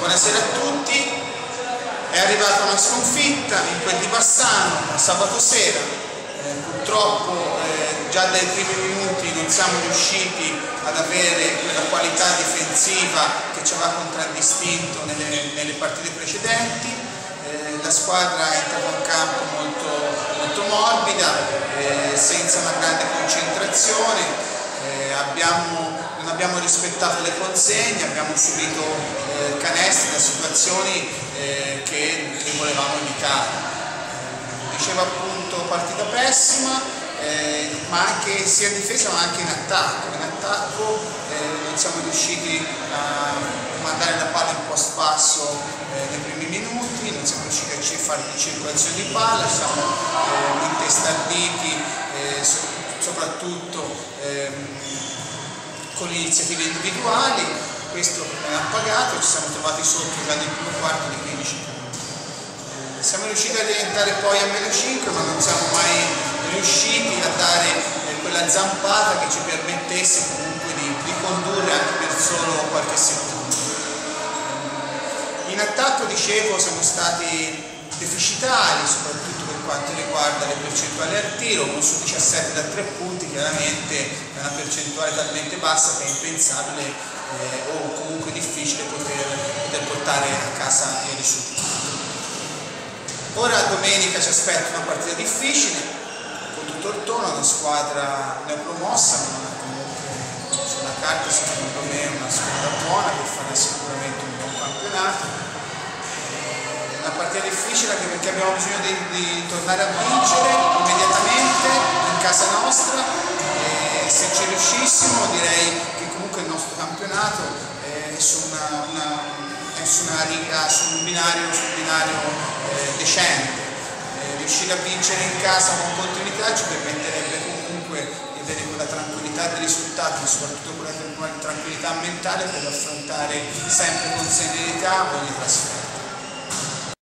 Buonasera a tutti, è arrivata una sconfitta in quel di Bassano sabato sera, purtroppo già dai primi minuti non siamo riusciti ad avere quella qualità difensiva che ci aveva contraddistinto nelle partite precedenti. La squadra è entrata in campo molto morbida, senza una grande concentrazione. Non abbiamo rispettato le consegne, abbiamo subito canestri da situazioni che volevamo evitare. Diceva appunto partita pessima, ma anche sia in difesa ma anche in attacco. In attacco non siamo riusciti a mandare la palla in post basso nei primi minuti, non siamo riusciti a fare circolazione di palla, siamo intestarditi soprattutto con le iniziative individuali. Questo ha pagato, ci siamo trovati sotto già nel primo quarto di 15 punti. Siamo riusciti a rientrare poi a -5, ma non siamo mai riusciti a dare quella zampata che ci permettesse comunque di ricondurre anche per solo qualche secondo. In attacco, dicevo, siamo stati deficitari, soprattutto per quanto riguarda le percentuali al tiro, 1 su 17 da 3 punti, chiaramente è una percentuale talmente bassa che è impensabile o comunque difficile poter portare a casa i risultati. Ora domenica ci aspetta una partita difficile contro Tortona, una squadra neopromossa, ma comunque sulla carta secondo me è una squadra buona che farà sicuramente un buon campionato. Una partita difficile anche perché abbiamo bisogno di tornare a vincere immediatamente in casa nostra, e se ci riuscissimo direi che comunque il nostro campionato è su una riga, su un binario decente. Riuscire a vincere in casa con continuità ci permetterebbe comunque di avere quella tranquillità dei risultati, ma soprattutto quella tranquillità mentale per affrontare sempre con serenità ogni trasferta.